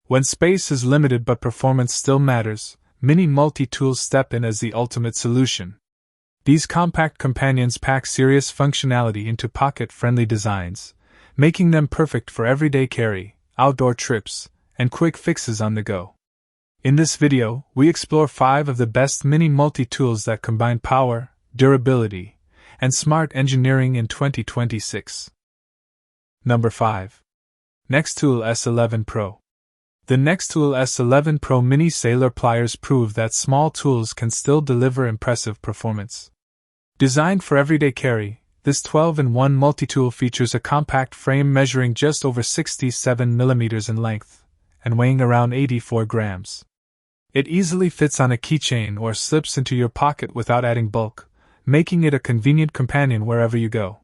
When space is limited but performance still matters, mini multi-tools step in as the ultimate solution. These compact companions pack serious functionality into pocket-friendly designs, making them perfect for everyday carry, outdoor trips, and quick fixes on the go. In this video, we explore 5 of the best mini multi-tools that combine power, durability, and smart engineering in 2026. Number 5. NexTool S11 Pro. The NexTool S11 Pro Mini Sailor Pliers prove that small tools can still deliver impressive performance. Designed for everyday carry, this 12-in-1 multi-tool features a compact frame measuring just over 67 mm in length and weighing around 84 grams. It easily fits on a keychain or slips into your pocket without adding bulk, making it a convenient companion wherever you go.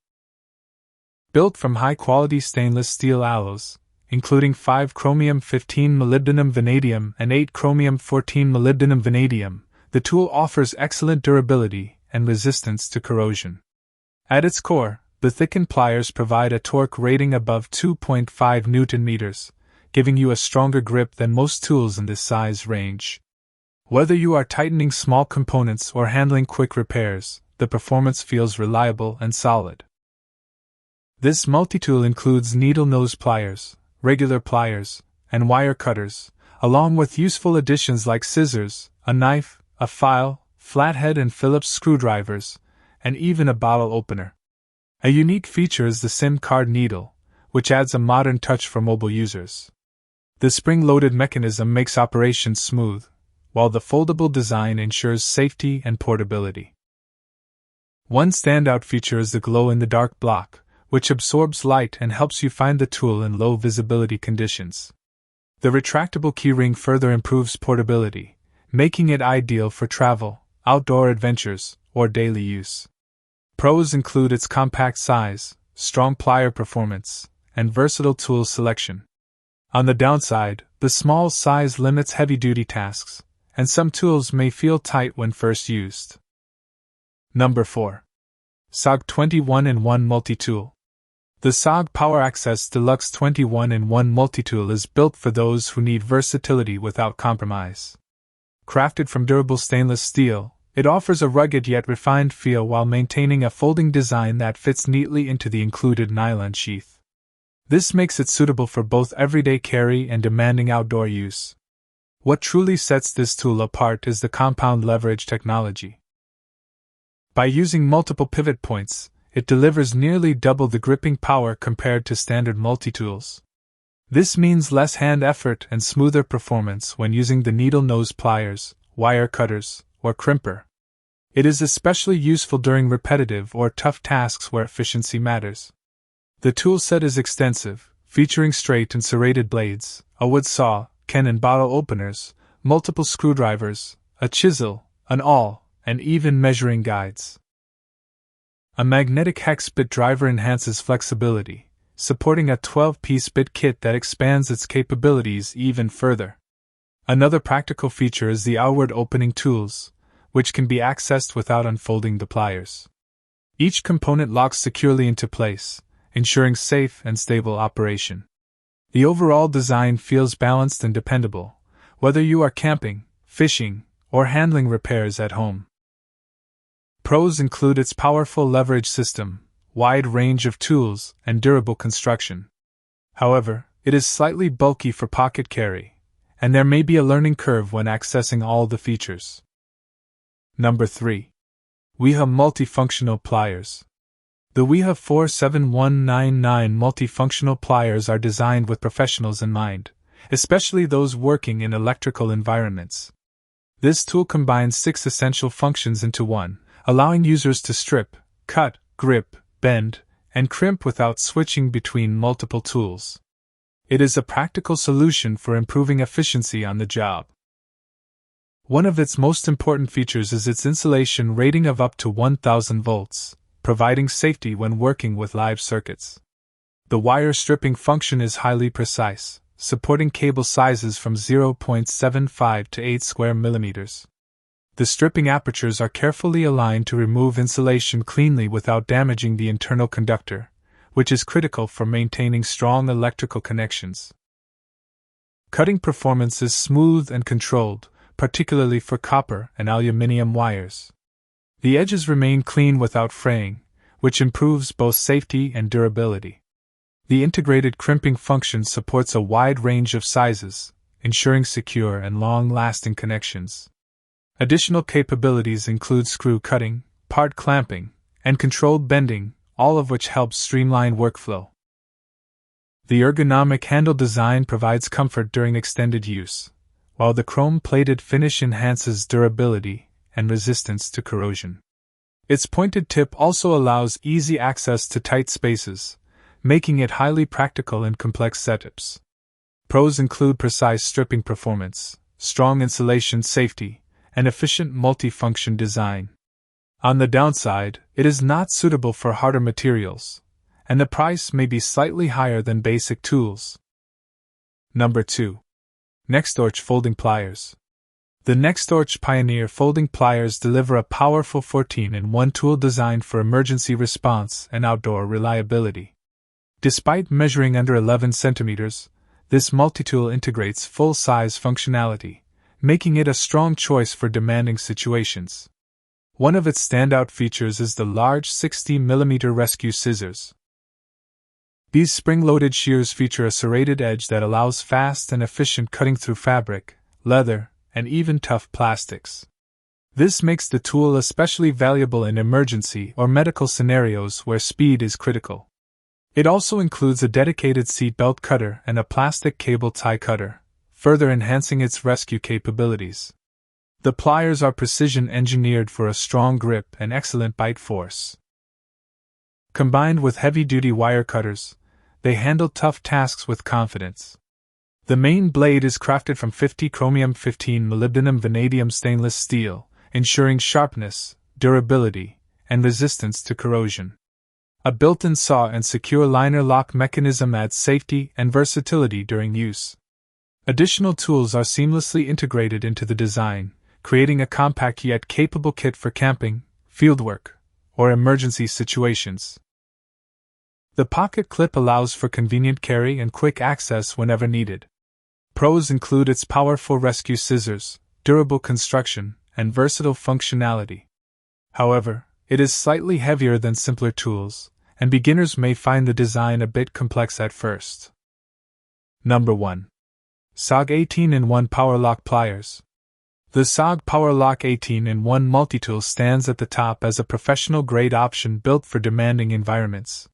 Built from high-quality stainless steel alloys, including 5 chromium 15 molybdenum vanadium and 8 chromium 14 molybdenum vanadium, the tool offers excellent durability and resistance to corrosion. At its core, the thickened pliers provide a torque rating above 2.5 Nm, giving you a stronger grip than most tools in this size range. Whether you are tightening small components or handling quick repairs, the performance feels reliable and solid. This multi-tool includes needle nose pliers, regular pliers, and wire cutters, along with useful additions like scissors, a knife, a file, flathead and Phillips screwdrivers, and even a bottle opener. A unique feature is the SIM card needle, which adds a modern touch for mobile users. The spring-loaded mechanism makes operation smooth, while the foldable design ensures safety and portability. One standout feature is the glow-in-the-dark block, which absorbs light and helps you find the tool in low visibility conditions. The retractable keyring further improves portability, making it ideal for travel, outdoor adventures, or daily use. Pros include its compact size, strong plier performance, and versatile tool selection. On the downside, the small size limits heavy-duty tasks, and some tools may feel tight when first used. Number 4. SOG 21-in-1 Multi-Tool. The SOG Power Access Deluxe 21-in-1 Multi-Tool is built for those who need versatility without compromise. Crafted from durable stainless steel, it offers a rugged yet refined feel while maintaining a folding design that fits neatly into the included nylon sheath. This makes it suitable for both everyday carry and demanding outdoor use. What truly sets this tool apart is the compound leverage technology. By using multiple pivot points, it delivers nearly double the gripping power compared to standard multi-tools. This means less hand effort and smoother performance when using the needle nose pliers, wire cutters, or crimper. It is especially useful during repetitive or tough tasks where efficiency matters. The tool set is extensive, featuring straight and serrated blades, a wood saw, can and bottle openers, multiple screwdrivers, a chisel, an awl, and even measuring guides. A magnetic hex bit driver enhances flexibility, supporting a 12-piece bit kit that expands its capabilities even further. Another practical feature is the outward opening tools, which can be accessed without unfolding the pliers. Each component locks securely into place, ensuring safe and stable operation. The overall design feels balanced and dependable, whether you are camping, fishing, or handling repairs at home. Pros include its powerful leverage system, wide range of tools, and durable construction. However, it is slightly bulky for pocket carry, and there may be a learning curve when accessing all the features. Number 3. Wiha Multifunctional Pliers. The Wiha 47199 multifunctional pliers are designed with professionals in mind, especially those working in electrical environments. This tool combines 6 essential functions into one, allowing users to strip, cut, grip, bend, and crimp without switching between multiple tools. It is a practical solution for improving efficiency on the job. One of its most important features is its insulation rating of up to 1000 volts, providing safety when working with live circuits. The wire stripping function is highly precise, supporting cable sizes from 0.75 to 8 square millimeters. The stripping apertures are carefully aligned to remove insulation cleanly without damaging the internal conductor, which is critical for maintaining strong electrical connections. Cutting performance is smooth and controlled, particularly for copper and aluminum wires. The edges remain clean without fraying, which improves both safety and durability. The integrated crimping function supports a wide range of sizes, ensuring secure and long-lasting connections. Additional capabilities include screw cutting, part clamping, and controlled bending, all of which helps streamline workflow. The ergonomic handle design provides comfort during extended use, while the chrome-plated finish enhances durability and resistance to corrosion. Its pointed tip also allows easy access to tight spaces, making it highly practical in complex setups. Pros include precise stripping performance, strong insulation safety, and efficient multifunction design. On the downside, it is not suitable for harder materials, and the price may be slightly higher than basic tools. Number 2. NexToRch Folding Pliers. The NexToRch Pioneer Folding Pliers deliver a powerful 14-in-1 tool designed for emergency response and outdoor reliability. Despite measuring under 11 centimeters, this multitool integrates full-size functionality, making it a strong choice for demanding situations. One of its standout features is the large 60mm rescue scissors. These spring-loaded shears feature a serrated edge that allows fast and efficient cutting through fabric, leather, and even tough plastics. This makes the tool especially valuable in emergency or medical scenarios where speed is critical. It also includes a dedicated seat belt cutter and a plastic cable tie cutter, further enhancing its rescue capabilities. The pliers are precision-engineered for a strong grip and excellent bite force. Combined with heavy-duty wire cutters, they handle tough tasks with confidence. The main blade is crafted from 50 chromium-15 molybdenum vanadium stainless steel, ensuring sharpness, durability, and resistance to corrosion. A built-in saw and secure liner lock mechanism adds safety and versatility during use. Additional tools are seamlessly integrated into the design, creating a compact yet capable kit for camping, fieldwork, or emergency situations. The pocket clip allows for convenient carry and quick access whenever needed. Pros include its powerful rescue scissors, durable construction, and versatile functionality. However, it is slightly heavier than simpler tools, and beginners may find the design a bit complex at first. Number 1. SOG 18-in-1 PowerLock Pliers. The SOG PowerLock 18-in-1 multitool stands at the top as a professional-grade option built for demanding environments.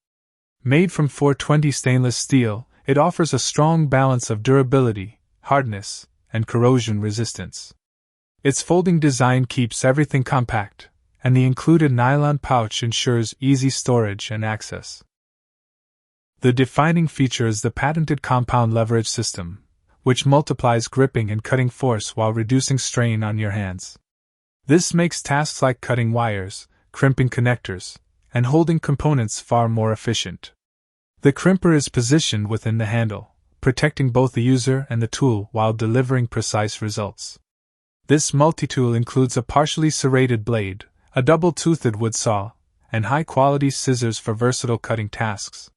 Made from 420 stainless steel, it offers a strong balance of durability, hardness, and corrosion resistance. Its folding design keeps everything compact, and the included nylon pouch ensures easy storage and access. The defining feature is the patented compound leverage system, which multiplies gripping and cutting force while reducing strain on your hands. This makes tasks like cutting wires, crimping connectors, and holding components far more efficient. The crimper is positioned within the handle, protecting both the user and the tool while delivering precise results. This multitool includes a partially serrated blade, a double-toothed wood saw, and high-quality scissors for versatile cutting tasks.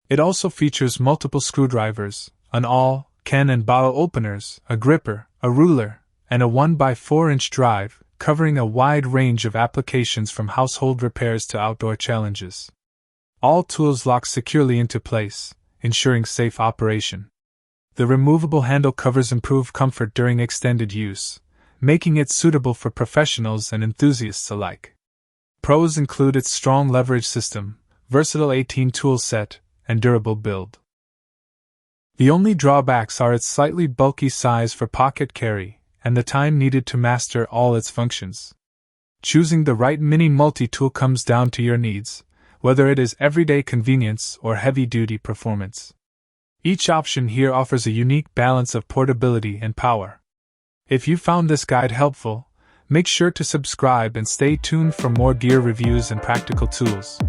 It also features multiple screwdrivers, an awl, can and bottle openers, a gripper, a ruler, and a 1x4-inch drive, covering a wide range of applications from household repairs to outdoor challenges. All tools lock securely into place, ensuring safe operation. The removable handle covers improve comfort during extended use, making it suitable for professionals and enthusiasts alike. Pros include its strong leverage system, versatile 18-tool set, and durable build. The only drawbacks are its slightly bulky size for pocket carry and the time needed to master all its functions. Choosing the right mini multi-tool comes down to your needs, whether it is everyday convenience or heavy-duty performance. Each option here offers a unique balance of portability and power. If you found this guide helpful, make sure to subscribe and stay tuned for more gear reviews and practical tools.